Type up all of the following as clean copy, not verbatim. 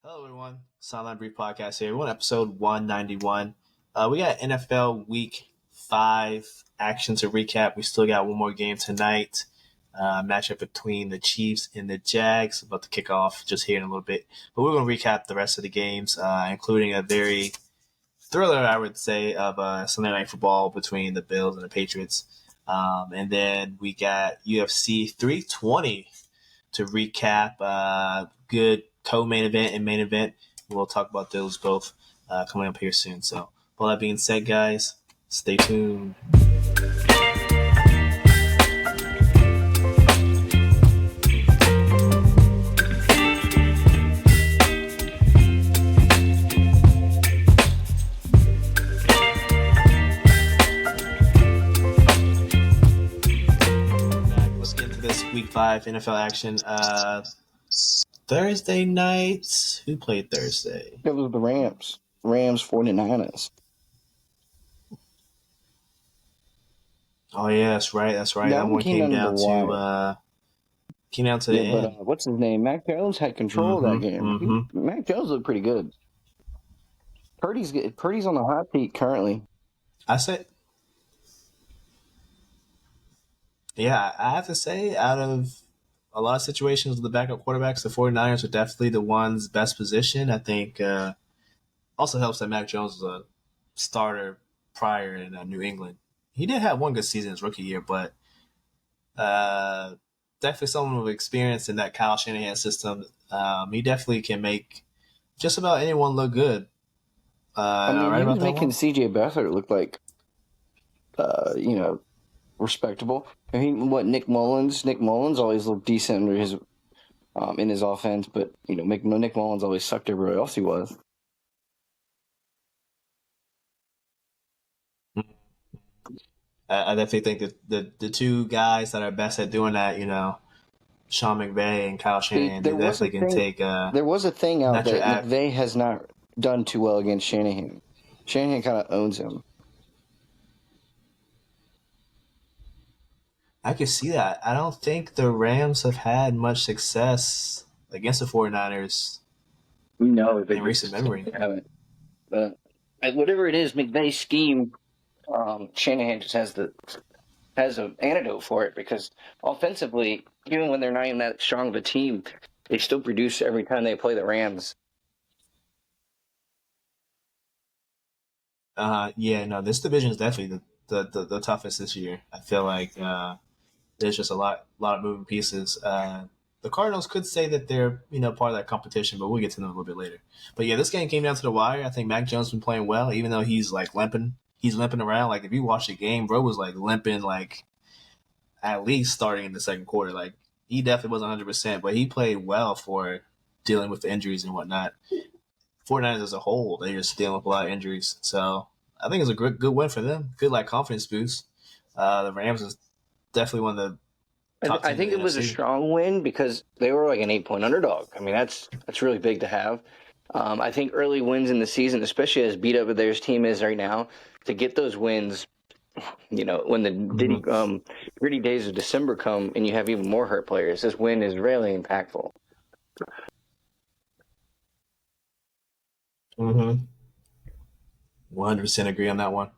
Hello, everyone. Sideline Brief Podcast here. We're on episode 191. We got NFL Week 5 action to recap. We still got one more game tonight. Matchup between the Chiefs and the Jags. About to kick off just here in a little bit. But we're going to recap the rest of the games, including a very thriller, I would say, of Sunday Night Football between the Bills and the Patriots. And then we got UFC 320 to recap. Good co-main event and main event. We'll talk about those both coming up here soon. So, with all that being said, guys, stay tuned. Let's get into this Week 5 NFL action. Thursday night. Who played Thursday? It was the Rams. Rams 49ers. Oh yeah, that's right. That one came down to the end. But what's his name? Mac Jones had control of that game. Mac Jones looked pretty good. Purdy's on the hot seat currently. I have to say, out of a lot of situations with the backup quarterbacks, the 49ers are definitely the ones best positioned. I think also helps that Mac Jones was a starter prior in New England. He did have one good season his rookie year, but definitely someone with experience in that Kyle Shanahan system. He definitely can make just about anyone look good. He was making C.J. Beathard look like, respectable. Nick Mullins? Nick Mullins always looked decent in his offense, but Nick Mullins always sucked everywhere else he was. I definitely think that the two guys that are best at doing that, Sean McVay and Kyle Shanahan, they definitely can take. There was a thing out there. McVay has not done too well against Shanahan. Shanahan kind of owns him. I can see that. I don't think the Rams have had much success against the 49ers in recent memory. They haven't. But whatever it is, McVay's scheme, Shanahan just has an antidote for it, because offensively, even when they're not even that strong of a team, they still produce every time they play the Rams. This division is definitely the toughest this year. I feel like there's just a lot of moving pieces. The Cardinals could say that they're part of that competition, but we'll get to them a little bit later. But yeah, this game came down to the wire. I think Mac Jones has been playing well, even though he's like limping. He's limping around. Like if you watch the game, bro was like limping, like at least starting in the second quarter. Like he definitely wasn't 100%, but he played well for dealing with the injuries and whatnot. 49ers as a whole, they're just dealing with a lot of injuries. So I think it's a good win for them. Good confidence boost. The Rams is definitely one of the top I think it was a strong win because they were like an 8-point underdog. I mean, that's really big to have. I think early wins in the season, especially as beat up as their team is right now, to get those wins, when the gritty days of December come and you have even more hurt players, this win is really impactful. 100% agree on that one.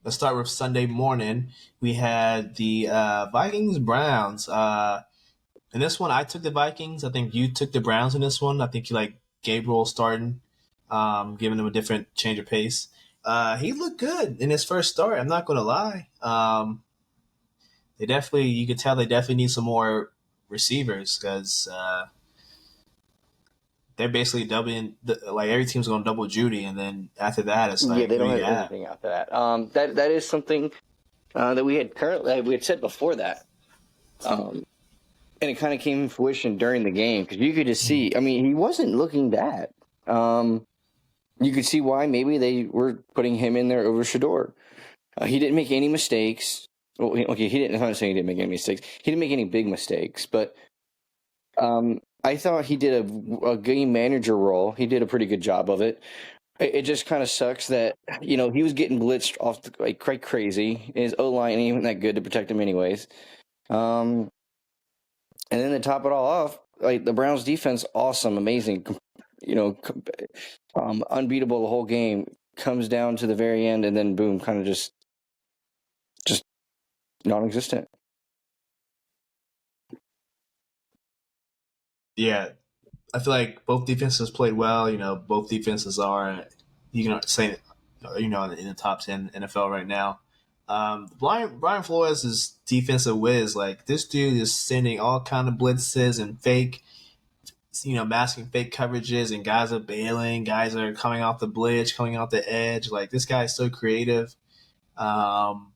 Let's start with Sunday morning. We had the Vikings-Browns. In this one, I took the Vikings. I think you took the Browns in this one. I think you like Gabriel starting, giving them a different change of pace. He looked good in his first start. I'm not going to lie. You could tell they definitely need some more receivers because they're basically doubling. Every team's going to double Judy, and then after that, it's like they don't have anything after that. That is something that we had said before that, and it kind of came to fruition during the game because you could just see. I mean, he wasn't looking bad. You could see why maybe they were putting him in there over Shador. He didn't make any mistakes. Well, he didn't. I'm not saying he didn't make any mistakes. He didn't make any big mistakes, but I thought he did a game manager role. He did a pretty good job of it. It just kind of sucks that, he was getting blitzed off quite crazy. His O-line ain't even that good to protect him anyways. And then to top it all off, like the Browns defense, awesome, amazing, unbeatable the whole game. Comes down to the very end, and then boom, kind of just non-existent. Yeah, I feel like both defenses played well. Both defenses are, say, in the top 10 NFL right now. Brian Flores' defensive whiz, like this dude is sending all kind of blitzes and fake, masking fake coverages, and guys are bailing, guys are coming off the blitz, coming off the edge. Like this guy is so creative. Um,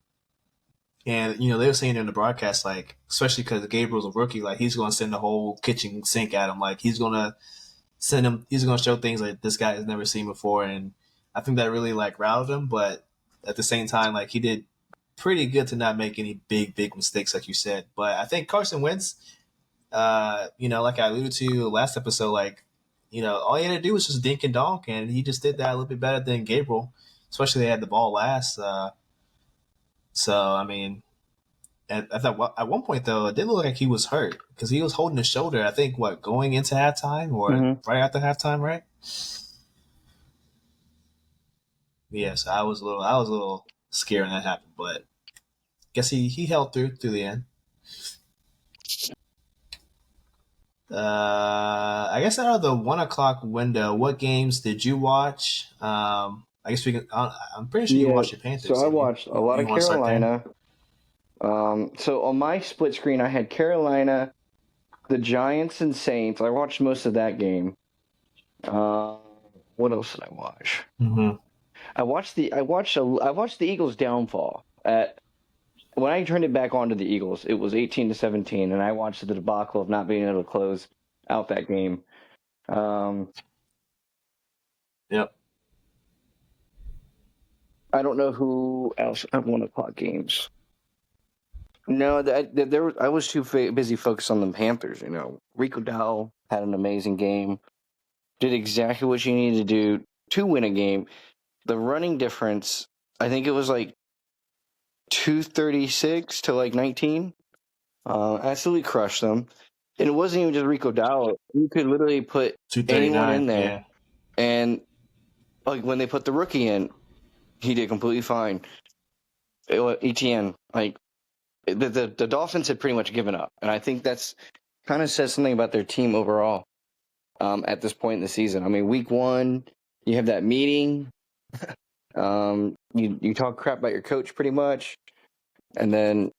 and they were saying in the broadcast, like especially because Gabriel's a rookie, like he's going to send the whole kitchen sink at him. Like he's going to send him. He's going to show things like this guy has never seen before, and I think that really like riled him. But at the same time, like he did pretty good to not make any big mistakes, like you said. But I think Carson Wentz, like I alluded to last episode, like all he had to do was just dink and donk, and he just did that a little bit better than Gabriel, especially they had the ball last. So I mean, at one point though, it did look like he was hurt because he was holding his shoulder. I think going into halftime or right after halftime, right? Yes, I was a little scared when that happened, but guess he held through the end. I guess out of the 1 o'clock window, what games did you watch? I guess we can. I'm pretty sure you watched the Panthers. So I watched a lot of Carolina. So on my split screen, I had Carolina, the Giants, and Saints. I watched most of that game. What else did I watch? Mm-hmm. I watched the Eagles' downfall. When I turned it back on to the Eagles, it was 18-17, and I watched the debacle of not being able to close out that game. Yep. I don't know who else at 1 o'clock games. No, I was too busy focused on the Panthers. Rico Dowell had an amazing game. Did exactly what you needed to do to win a game. The running difference, I think it was like 236 to like 19. Absolutely crushed them. And it wasn't even just Rico Dowell. You could literally put anyone in there. Yeah. And like when they put the rookie in, he did completely fine. ETN, like the Dolphins had pretty much given up. And I think that's kind of says something about their team overall at this point in the season. I mean, week 1, you have that meeting. You talk crap about your coach pretty much. And then,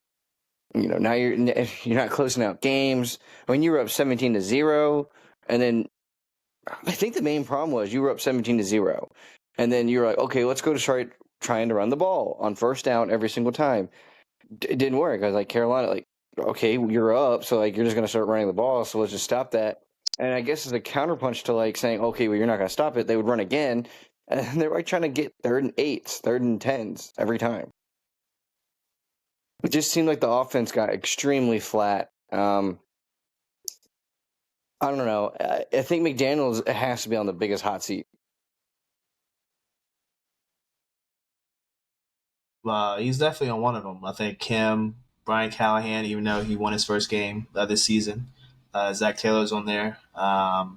now you're not closing out games. I mean, you were up 17-0. And then I think the main problem was you were up 17-0. And then you're like, okay, let's go to start trying to run the ball on first down every single time. It didn't work. I was like, Carolina, like, okay, you're up, so like you're just going to start running the ball, so let's just stop that. And I guess as a counterpunch to like saying, okay, well, you're not going to stop it, they would run again, and they're like trying to get 3rd and 8s, 3rd and 10s every time. It just seemed like the offense got extremely flat. I don't know. I think McDaniels has to be on the biggest hot seat. He's definitely on one of them. I think him, Brian Callahan, even though he won his first game this season, Zach Taylor's on there. I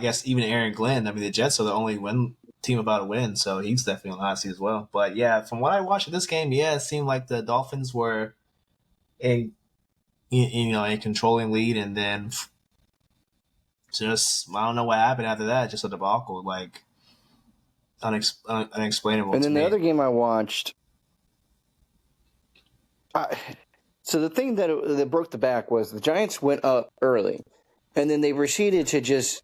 guess even Aaron Glenn. I mean, the Jets are the only team about to win, so he's definitely on the hot seat as well. But yeah, from what I watched of this game, it seemed like the Dolphins were in controlling lead, and then just I don't know what happened after that. Just a debacle, like unexplainable. And then the other game I watched. So the thing that broke the back was the Giants went up early, and then they proceeded to just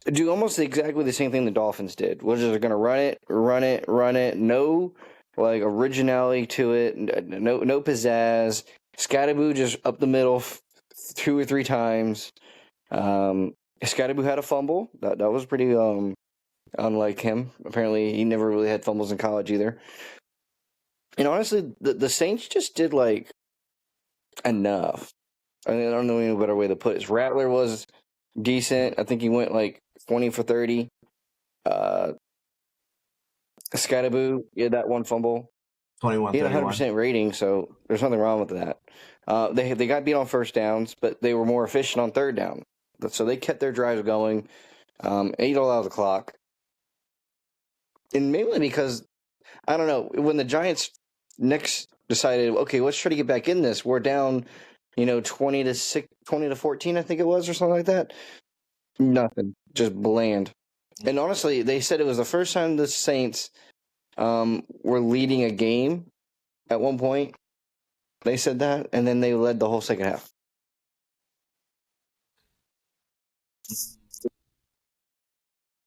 do almost exactly the same thing the Dolphins did. Which is they're going to run it. No like originality to it. No pizzazz. Scatterboo just up the middle 2 or 3 times. Scatterboo had a fumble. That was pretty unlike him. Apparently, he never really had fumbles in college either. And honestly, the Saints just did like enough. I mean, I don't know any better way to put it. Rattler was decent. I think he went like 20 for 30. Scatterboo, he had that one fumble. 21. He had 100% rating, so there's nothing wrong with that. They got beat on first downs, but they were more efficient on third down. So they kept their drives going, ate all out of the clock. And mainly because, I don't know, when the Giants next decided, okay, let's try to get back in this, we're down, 20 to 6, 20 to 14, I think it was, or something like that. Nothing. Just bland. And honestly, they said it was the first time the Saints were leading a game at one point. They said that, and then they led the whole second half.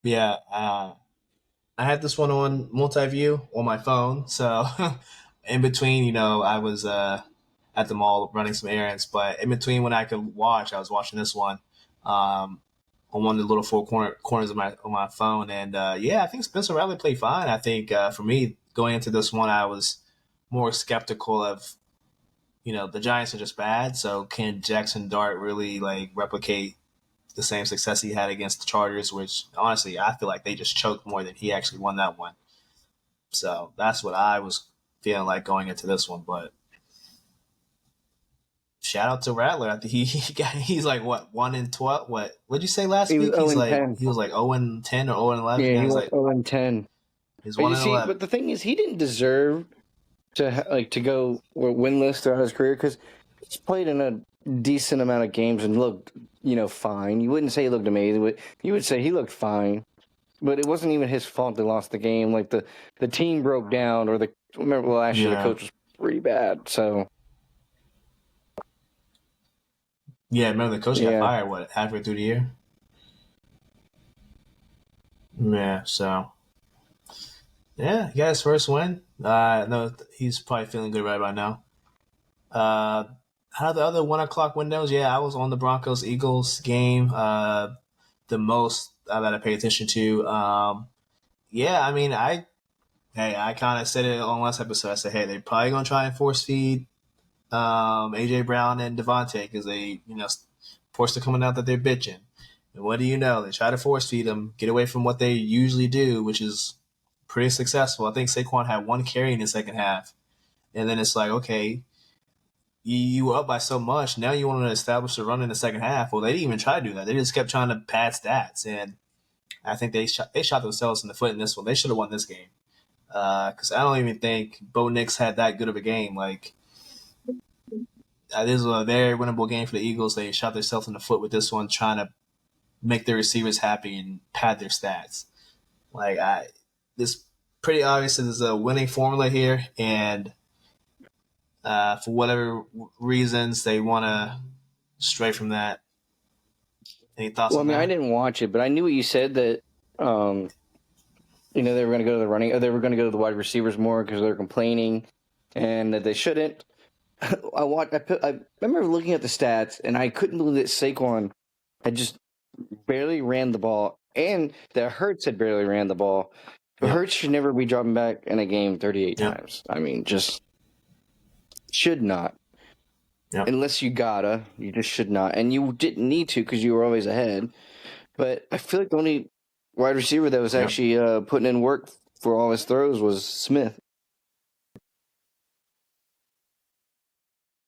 Yeah, I had this one on multi-view on my phone, so in between, I was at the mall running some errands, but in between when I could watch, I was watching this one on one of the little corners of my phone, and I think Spencer Rattler played fine. I think for me going into this one, I was more skeptical of the Giants are just bad, so can Jackson Dart really like replicate the same success he had against the Chargers, which honestly I feel like they just choked more than he actually won that one. So that's what I was feeling like going into this one. But shout out to Rattler. I think he's like what 1-12. What'd you say last He was week? 0 and 10. He was like 0-10 or 0-11. Yeah, he was went like 0 and 10. He's But 1 you and see, 11. but the thing is, he didn't deserve to go winless throughout his career because he's played in a decent amount of games and looked, fine. You wouldn't say he looked amazing, but you would say he looked fine. But it wasn't even his fault they lost the game. Like the team broke down, or remember last year the coach was pretty bad. So yeah, remember the coach got fired halfway through the year. Yeah, so he got his first win. No, he's probably feeling good right about now. How the other 1 o'clock windows? Yeah, I was on the Broncos Eagles game. The most that I pay attention to. I mean, I kind of said it on last episode. I said, hey, they're probably gonna try and force feed AJ Brown and Devontae because they forced to coming out that they're bitching. And what do you know? They try to force feed them, get away from what they usually do, which is pretty successful. I think Saquon had 1 carry in the second half, and then it's like, okay, you were up by so much. Now you want to establish a run in the second half. Well, they didn't even try to do that. They just kept trying to pad stats, and I think they shot themselves in the foot in this one. They should have won this game because I don't even think Bo Nix had that good of a game. Like this was a very winnable game for the Eagles. They shot themselves in the foot with this one, trying to make their receivers happy and pad their stats. This pretty obvious there's a winning formula here, and for whatever reasons they want to stray from that. Any thoughts on that? I didn't watch it, but I knew what you said that they were going to go to the running, or they were going to go to the wide receivers more because they're complaining, and that they shouldn't. I remember looking at the stats, and I couldn't believe that Saquon had just barely ran the ball, and that Hurts had barely ran the ball. But Hurts should never be dropping back in a game 38 times. I mean, just should not. Yep. Unless you just should not. And you didn't need to because you were always ahead. But I feel like the only wide receiver that was actually putting in work for all his throws was Smith.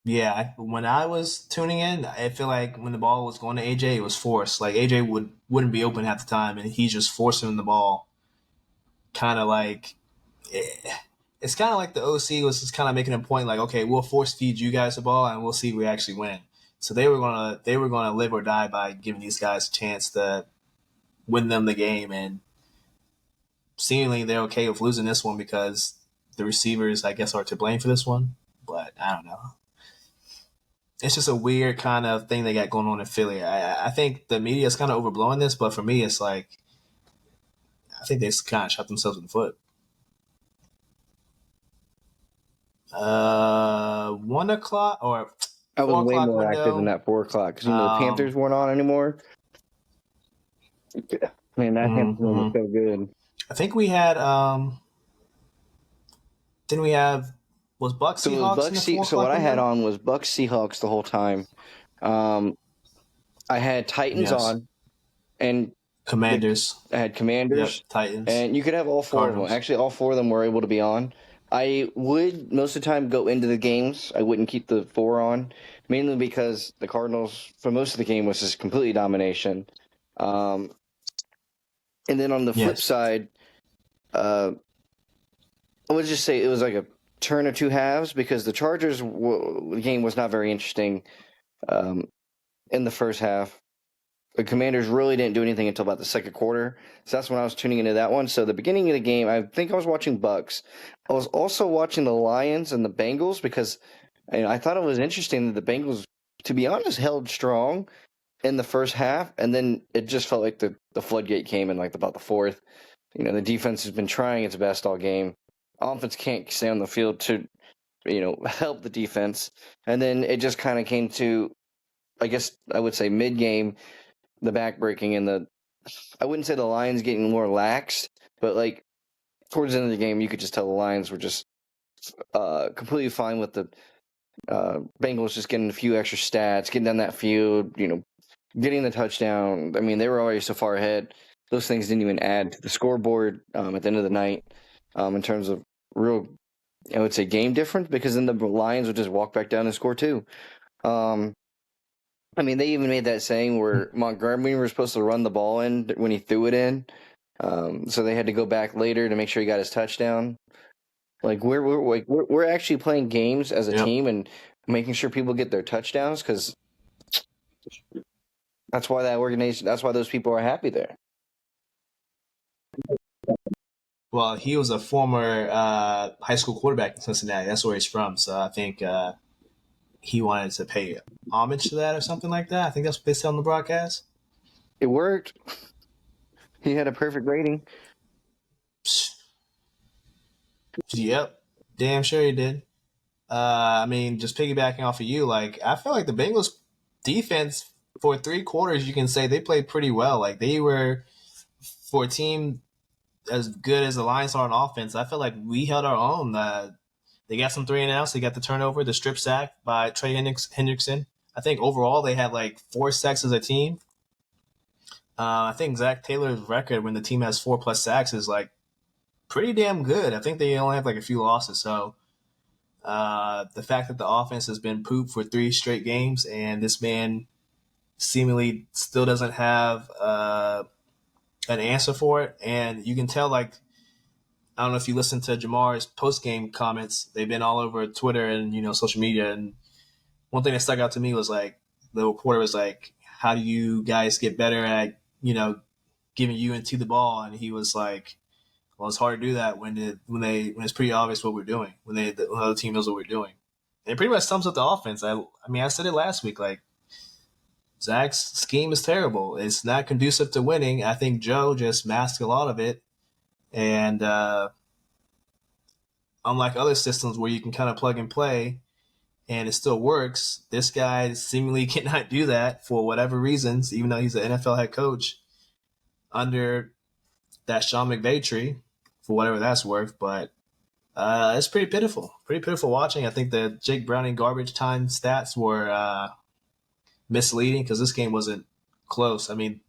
Yeah, when I was tuning in, I feel like when the ball was going to AJ, it was forced. Like AJ wouldn't be open half the time, and he's just forcing the ball. Kind of like it's kind of like the OC was just kind of making a point, like, okay, we'll force feed you guys the ball, and we'll see if we actually win. So they were gonna live or die by giving these guys a chance to win them the game, and seemingly they're okay with losing this one because the receivers, I guess, are to blame for this one. But I don't know. It's just a weird kind of thing they got going on in Philly. I think the media is kind of overblowing this, but for me, it's like I think they kind of shot themselves in the foot. 1 o'clock or I was way more window. active than that 4 o'clock because the Panthers weren't on anymore. Man, that Panthers one was so good. I think we had didn't we have was Bucks Seahawks? So what I had on was Bucks Seahawks the whole time. I had Titans on and Commanders. I had Commanders, Titans, and you could have all 4 of them. Actually, all 4 of them were able to be on. I would most of the time go into the games. I wouldn't keep the 4 on, mainly because the Cardinals for most of the game was just completely domination. Um, and then on the flip Yes. side, I would just say it was like a turn or two halves because the Chargers game was not very interesting um, in the first half. The Commanders really didn't do anything until about the second quarter. So that's when I was tuning into that one. So the beginning of the game, I think I was watching Bucks. I was also watching the Lions and the Bengals because I thought it was interesting that the Bengals, to be honest, held strong in the first half, and then it just felt like the floodgate came in like about the fourth. The defense has been trying its best all game. Offense can't stay on the field to help the defense, and then it just kind of came to, I guess I would say mid game, the backbreaking and I wouldn't say the Lions getting more lax, but like towards the end of the game, you could just tell the Lions were just completely fine with the Bengals just getting a few extra stats, getting down that field, getting the touchdown. I mean, they were already so far ahead. Those things didn't even add to the scoreboard at the end of the night in terms of real, I would say, game difference because then the Lions would just walk back down and score too. I mean, they even made that saying where Montgomery was supposed to run the ball in when he threw it in. So they had to go back later to make sure he got his touchdown. Like we're actually playing games as a Yep. team and making sure people get their touchdowns because that's why that's why those people are happy there. Well, he was a former high school quarterback in Cincinnati. That's where he's from. So I think he wanted to pay homage to that or something like that. I think that's what they said on the broadcast. It worked. He had a perfect rating. Yep, damn sure he did. I mean, just piggybacking off of you, like I feel like the Bengals defense for 3 quarters, you can say they played pretty well. Like they were for a team as good as the Lions are on offense. I feel like we held our own. They got some 3-and-outs. They got the turnover, the strip sack by Trey Hendrickson. I think overall they had like 4 sacks as a team. I think Zach Taylor's record when the team has 4+ sacks is like pretty damn good. I think they only have like a few losses. So the fact that the offense has been pooped for 3 straight games and this man seemingly still doesn't have an answer for it, and you can tell like I don't know if you listen to Jamar's post game comments. They've been all over Twitter and social media. And one thing that stuck out to me was like the reporter was like, "How do you guys get better at giving UNT the ball?" And he was like, "Well, it's hard to do that when it's pretty obvious what we're doing when the other team knows what we're doing." And it pretty much sums up the offense. I mean, I said it last week. Like Zach's scheme is terrible. It's not conducive to winning. I think Joe just masked a lot of it. And unlike other systems where you can kind of plug and play and it still works, this guy seemingly cannot do that for whatever reasons, even though he's an NFL head coach under that Sean McVay tree, for whatever that's worth. But it's pretty pitiful. Pretty pitiful watching. I think the Jake Browning garbage time stats were misleading because this game wasn't close. I mean,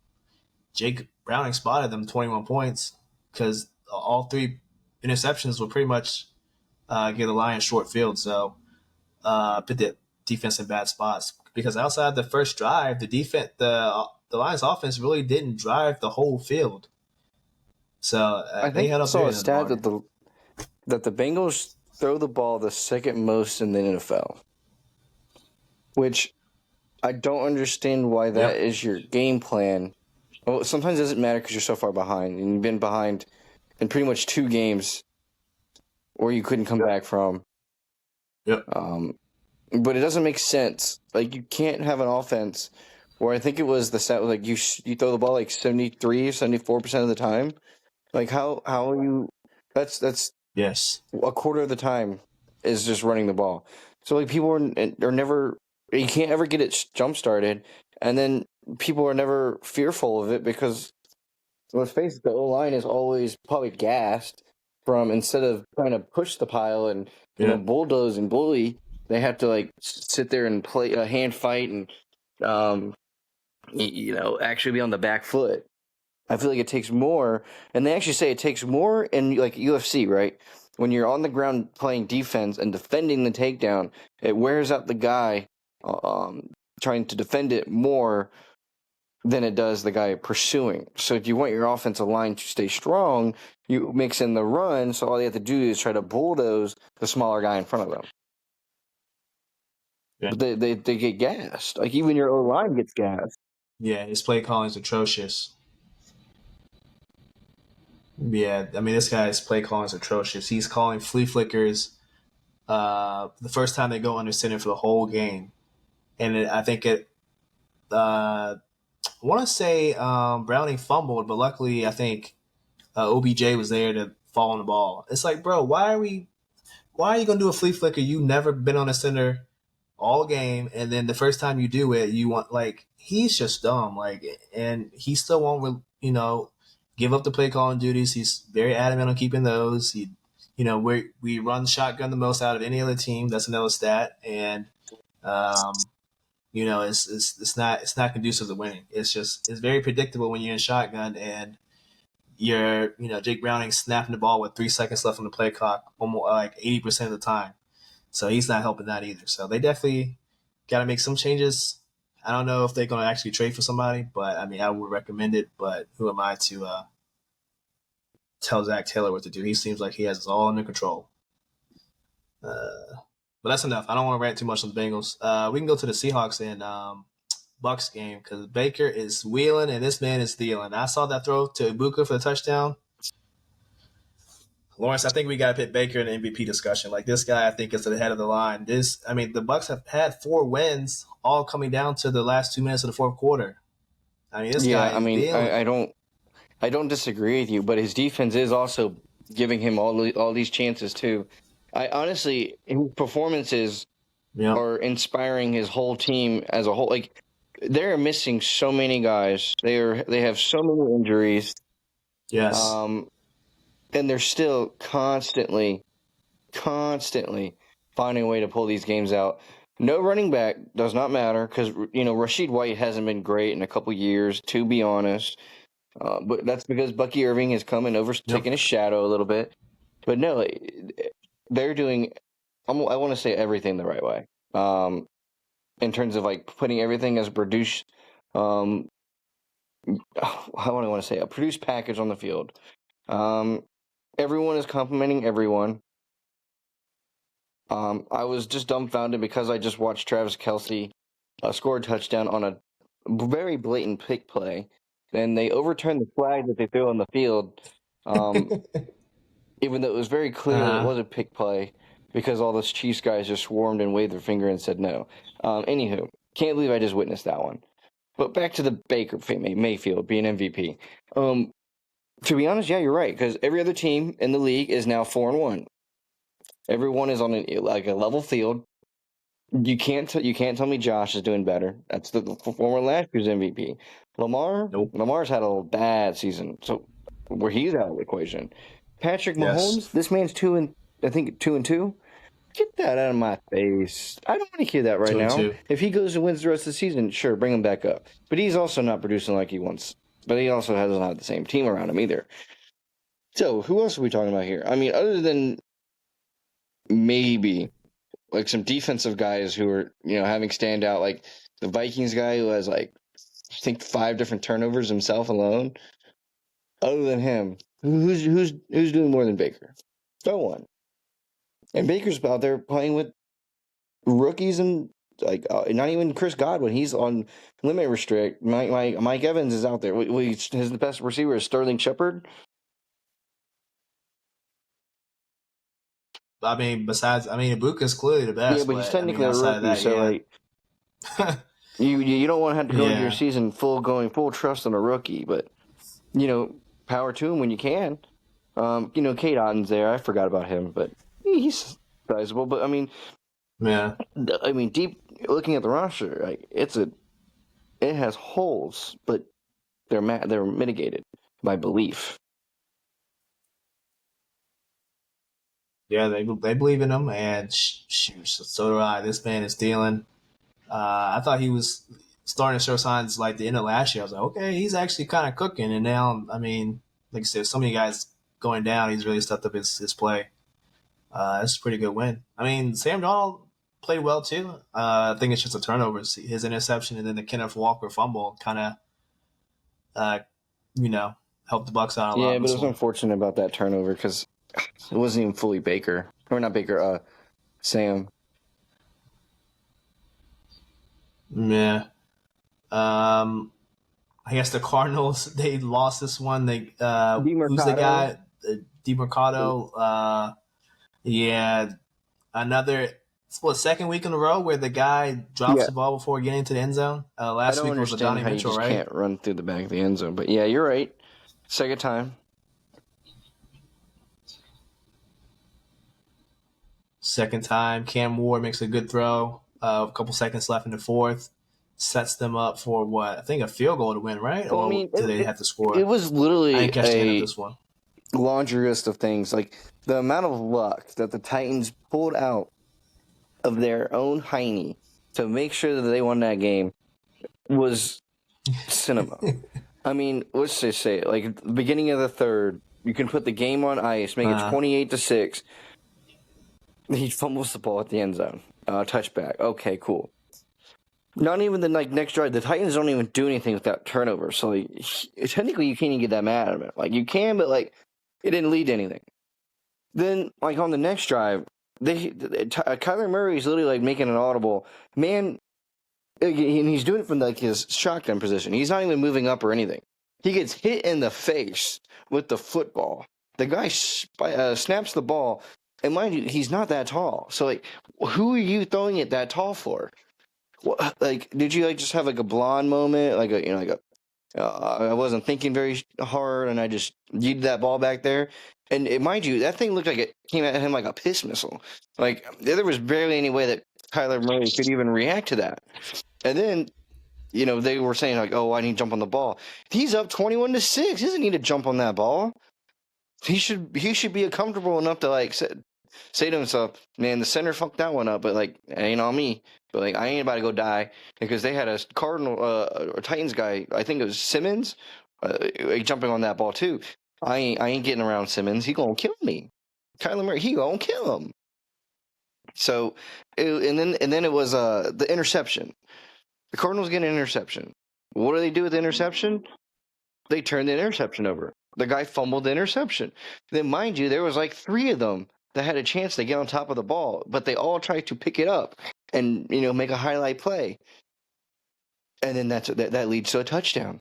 Jake Browning spotted them 21 points because all 3 interceptions were pretty much give the Lions short field. So put the defense in bad spots because outside the first drive, the Lions offense really didn't drive the whole field. So I they think had I up saw there a in the stat bargain. that the Bengals throw the ball the second most in the NFL, which I don't understand why that Yep. is your game plan. Well, sometimes it doesn't matter because you're so far behind, and you've been behind in pretty much 2 games where you couldn't come back from. Yep. But it doesn't make sense. Like you can't have an offense where I think it was the set like you throw the ball like 73, 74% of the time. Like how are you? That's Yes. a quarter of the time is just running the ball. So like people are never, you can't ever get it jump started, and then people are never fearful of it because let's face it, the O line is always probably gassed from instead of trying to push the pile and Yeah. bulldoze and bully, they have to like sit there and play a hand fight and um actually be on the back foot. I feel like it takes more, and they actually say it takes more in like UFC, right? when you're on the ground playing defense and defending the takedown, it wears out the guy trying to defend it more than it does the guy pursuing. So if you want your offensive line to stay strong, you mix in the run, so all you have to do is try to bulldoze the smaller guy in front of them. Yeah. But they get gassed. Like, even your O-line gets gassed. Yeah, his play calling is atrocious. Yeah, I mean, this guy's play calling is atrocious. He's calling flea flickers the first time they go under center for the whole game. And I think I want to say Browning fumbled, but luckily I think OBJ was there to fall on the ball. It's like, bro, why are you going to do a flea flicker? You've never been on a center all game, and then the first time you do it, you want, like, he's just dumb, like, and he still won't, give up the play calling duties. He's very adamant on keeping those. We run shotgun the most out of any other team. That's another stat, and it's not conducive to winning. It's very predictable when you're in shotgun and you're Jake Browning snapping the ball with 3 seconds left on the play clock, almost like 80% of the time. So he's not helping that either. So they definitely got to make some changes. I don't know if they're going to actually trade for somebody, but I mean, I would recommend it. But who am I to tell Zach Taylor what to do? He seems like he has it all under control. But that's enough. I don't want to rant too much on the Bengals. We can go to the Seahawks and Bucks game because Baker is wheeling and this man is stealing. I saw that throw to Ibuka for the touchdown. Lawrence, I think we got to put Baker in the MVP discussion. Like, this guy, I think, is at the head of the line. The Bucks have had 4 wins, all coming down to the last 2 minutes of the fourth quarter. I mean, this guy. I don't disagree with you, but his defense is also giving him all these chances too. I honestly, his performances are inspiring his whole team as a whole. Like, they're missing so many guys. They have so many injuries. Yes. And they're still constantly finding a way to pull these games out. No running back does not matter because, Rashid White hasn't been great in a couple years, to be honest. But that's because Bucky Irving has come and taken his shadow a little bit. But no, they're doing, I want to say, everything the right way. In terms of, like, putting everything as produced, how do I want to say, a produced package on the field. Everyone is complimenting everyone. I was just dumbfounded because I just watched Travis Kelce score a touchdown on a very blatant pick play. Then they overturned the flag that they threw on the field, even though it was very clear it was a pick play because all those Chiefs guys just swarmed and waved their finger and said no. Anywho, can't believe I just witnessed that one. But back to the Baker Mayfield being MVP. To be honest, yeah, you're right, because every other team in the league is now 4-1. Everyone is on a level field. You can't tell me Josh is doing better. That's the former last year's MVP. Lamar's had a bad season, so where he's out of the equation. Patrick Mahomes, this man's 2-2. Get that out of my face. I don't want to hear that right now. 2-2. If he goes and wins the rest of the season, sure, bring him back up. But he's also not producing like he wants. But he also doesn't have the same team around him either. So, who else are we talking about here? I mean, other than maybe like some defensive guys who are, having standout, like the Vikings guy who has, like, I think 5 different turnovers himself alone. Other than him, who's doing more than Baker? No one. And Baker's out there playing with rookies and, like, not even Chris Godwin. He's on limit restrict. Mike Evans is out there. His best receiver is Sterling Shepard. I mean, Ibuka's clearly the best. Yeah, but he's technically a rookie, so you don't want to have to go into your season full trust on a rookie, but power to him when you can. Kate Otten's there. I forgot about him, but he's sizable. But deep looking at the roster, like, it has holes, but they're mitigated by belief. Yeah, they believe in him, and shoot, so do I. This man is dealing. I thought he was starting to show signs like the end of last year. I was like, okay, he's actually kind of cooking. And now, like I said, so many guys going down, he's really stepped up his play. That's a pretty good win. I mean, Sam Darnold played well too. I think it's just the turnovers, his interception, and then the Kenneth Walker fumble kind of, uh, you know, helped the Bucks out a lot Yeah, in but it this was one. unfortunate about that turnover because it wasn't even fully Baker. Or not Baker, Sam. Yeah. Um, I guess the Cardinals they lost this one. They who's the DeMercado. guy? DeMarcado. Yeah, another second week in a row where the guy drops Yeah. the ball before getting to the end zone. I Last don't week it was understand Adonai how you Mitchell, just right? can't run through the back of the end zone. But yeah, you're right. Second time. Second time, Cam Ward makes a good throw. A couple seconds left in the fourth, sets them up for what I think a field goal to win, right? Well, I Or mean, do they have to it score? was I literally didn't catch the end of a this one. laundry list of things. Like the amount of luck that the Titans pulled out of their own hiney to make sure that they won that game was cinema. I mean, let's just say it. Like at the beginning of the third, you can put the game on ice, make it 28-6. He fumbles the ball at the end zone. Touchback. Okay, cool. Not even the next drive. The Titans don't even do anything with that turnover. So technically, you can't even get that mad at him. Like you can, but like it didn't lead to anything. Then like on the next drive, Kyler Murray is literally like making an audible man, and he's doing it from like his shotgun position. He's not even moving up or anything. He gets hit in the face with the football. The guy snaps the ball, and mind you, he's not that tall. So like, who are you throwing it that tall for? What, like, did you like just have like a blonde moment, like a I wasn't thinking very hard, and I just yeeted that ball back there. And mind you, that thing looked like it came at him like a piss missile. Like there was barely any way that Kyler Murray could even react to that. And then, they were saying like, "Oh, I need to jump on the ball." He's up 21-6. He doesn't need to jump on that ball. He should be comfortable enough to like say to himself, "Man, the center fucked that one up, but like, it ain't on me. But like, I ain't about to go die because they had a or Titans guy. I think it was Simmons, jumping on that ball too. I ain't getting around Simmons. He gonna kill me. Kyler Murray, he gonna kill him. So, and then it was the interception. The Cardinals get an interception. What do they do with the interception? They turn the interception over. The guy fumbled the interception. Then, mind you, there was like 3 of them that had a chance to get on top of the ball, but they all tried to pick it up and make a highlight play, and then that leads to a touchdown.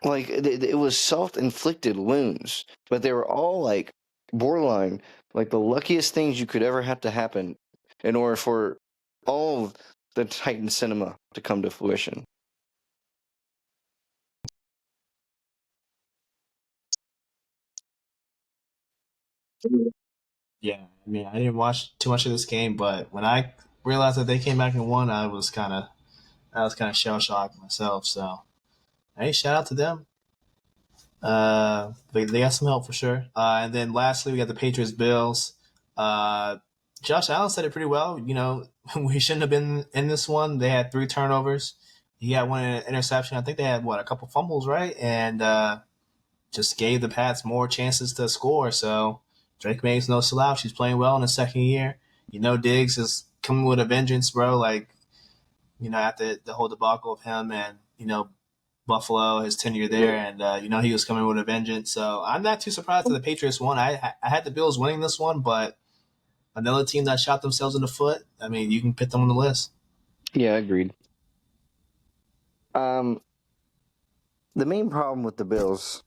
Like it was self-inflicted wounds, but they were all like borderline, like the luckiest things you could ever have to happen in order for all of the Titan cinema to come to fruition. Yeah, I mean, I didn't watch too much of this game, but when I realized that they came back and won, I was kind of shell shocked myself. So, hey, shout out to them. They got some help for sure. And then lastly, we got the Patriots Bills. Uh, Josh Allen said it pretty well. We shouldn't have been in this one. They had 3 turnovers. He had one interception. I think they had a couple fumbles, right? And just gave the Pats more chances to score. So Drake May's no slouch. He's playing well in his second year. Diggs is coming with a vengeance, bro. Like, after the whole debacle of him and, Buffalo, his tenure there, and he was coming with a vengeance. So I'm not too surprised that the Patriots won. I had the Bills winning this one, but another team that shot themselves in the foot. I mean, you can put them on the list. Yeah, agreed. The main problem with the Bills,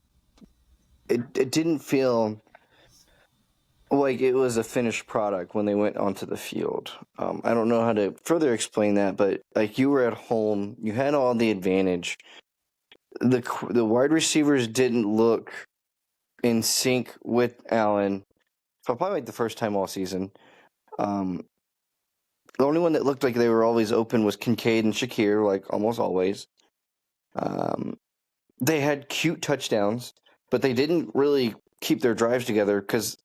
it didn't feel like it was a finished product when they went onto the field. I don't know how to further explain that, but like you were at home, you had all the advantage. The wide receivers didn't look in sync with Allen for probably like the first time all season. The only one that looked like they were always open was Kincaid and Shakir, like almost always. They had cute touchdowns, but they didn't really keep their drives together because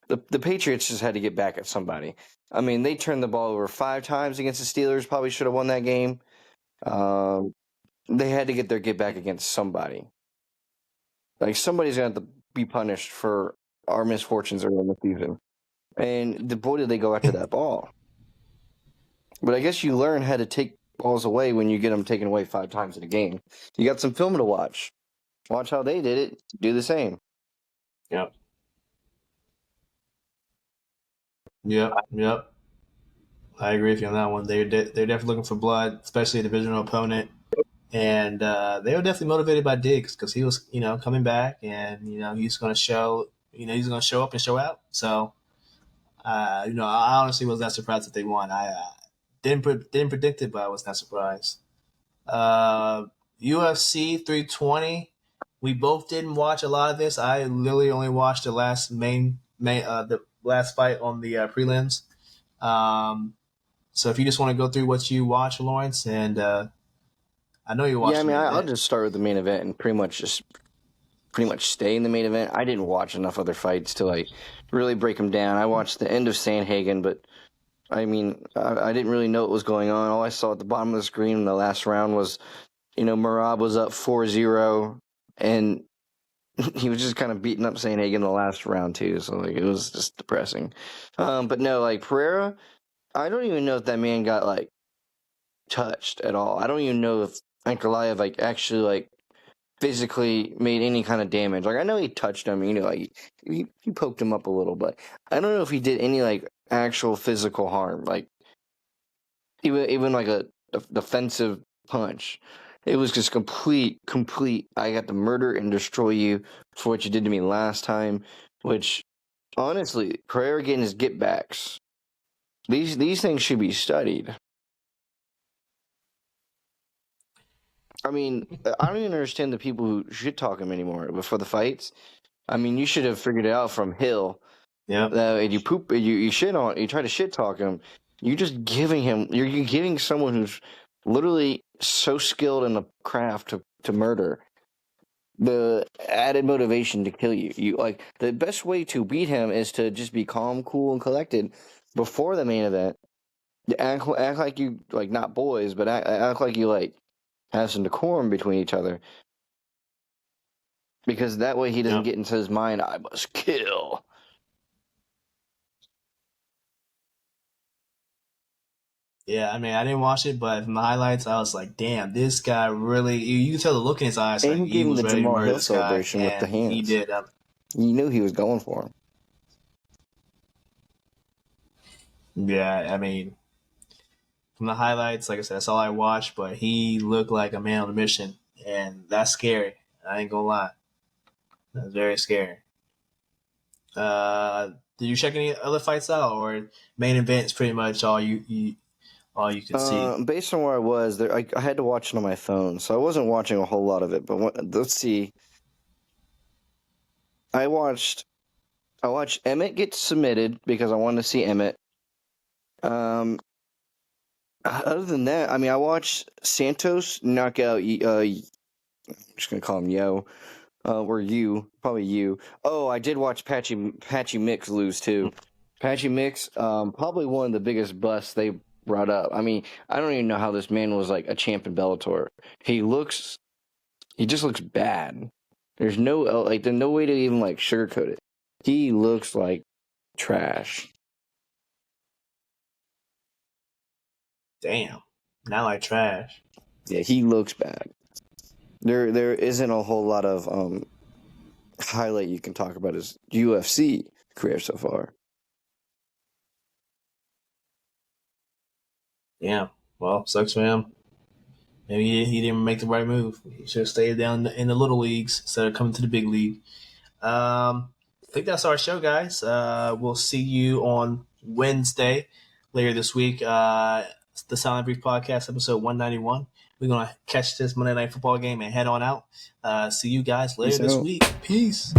the Patriots just had to get back at somebody. I mean, they turned the ball over 5 times against the Steelers. Probably should have won that game. They had to get back against somebody. Like somebody's going to have to be punished for our misfortunes early in the season. And boy, did they go after that ball. But I guess you learn how to take balls away when you get them taken away 5 times in a game. You got some film to watch. Watch how they did it. Do the same. Yep. Yep. I agree with you on that one. They're definitely looking for blood, especially a divisional opponent. And they were definitely motivated by Diggs because he was, coming back, and he's going to show, he's going to show up and show out. So, I honestly was not surprised that they won. I didn't predict it, but I was not surprised. UFC 320. We both didn't watch a lot of this. I literally only watched the last the last fight on the prelims. So if you just want to go through what you watched, Lawrence, and I know you watched. Yeah, I mean, I'll just start with the main event and pretty much stay in the main event. I didn't watch enough other fights to like really break them down. I watched the end of Sandhagen, but I mean, I didn't really know what was going on. All I saw at the bottom of the screen in the last round was, Merab was up 4-0, and he was just kind of beating up Sandhagen in the last round too. So like, it was just depressing. But no, like Pereira, I don't even know if that man got like touched at all. I don't even know if Ankalaev like actually like physically made any kind of damage. Like I know he touched him, like he poked him up a little, but I don't know if he did any like actual physical harm. Like even like a defensive punch. It was just complete. I got to murder and destroy you for what you did to me last time. Which, honestly, Pereira getting his get backs. These things should be studied. I mean, I don't even understand the people who shit talk him anymore before the fights. I mean, you should have figured it out from Hill. Yeah. And you shit on, you try to shit talk him. You're just giving him. You're giving someone who's literally so skilled in the craft to murder the added motivation to kill you. You like the best way to beat him is to just be calm, cool, and collected before the main event. Act like you like not boys, but act like you like have some decorum between each other, because that way he doesn't get into his mind, I must kill. Yeah, I mean, I didn't watch it, but from the highlights, I was like, "Damn, this guy really." You can tell the look in his eyes. And like, he gave him was the ready to Jamal murder Hill this guy, celebration with the and hands. he did. You knew he was going for him. Yeah, I mean, from the highlights, like I said, that's all I watched. But he looked like a man on a mission, and that's scary. I ain't gonna lie, that's very scary. Did you check any other fights out, or main event is pretty much all you could see? Based on where I was, there, I had to watch it on my phone, so I wasn't watching a whole lot of it. But let's see. I watched Emmett get submitted because I wanted to see Emmett. Other than that, I mean, I watched Santos knock out. I'm just gonna call him Yo. Or you, probably you. Oh, I did watch Patchy Mix lose too. Patchy Mix, probably one of the biggest busts they brought up. I mean, I don't even know how this man was like a champ in Bellator. He just looks bad. There's no way to even like sugarcoat it. He looks like trash. Damn, not like trash. Yeah, he looks bad. There isn't a whole lot of highlight you can talk about his UFC career so far. Yeah, well, sucks for him. Maybe he didn't make the right move. He should have stayed down in the little leagues instead of coming to the big league. I think that's our show, guys. We'll see you on Wednesday later this week. The Silent Brief Podcast, episode 191. We're going to catch this Monday Night Football game and head on out. See you guys later this week. Peace.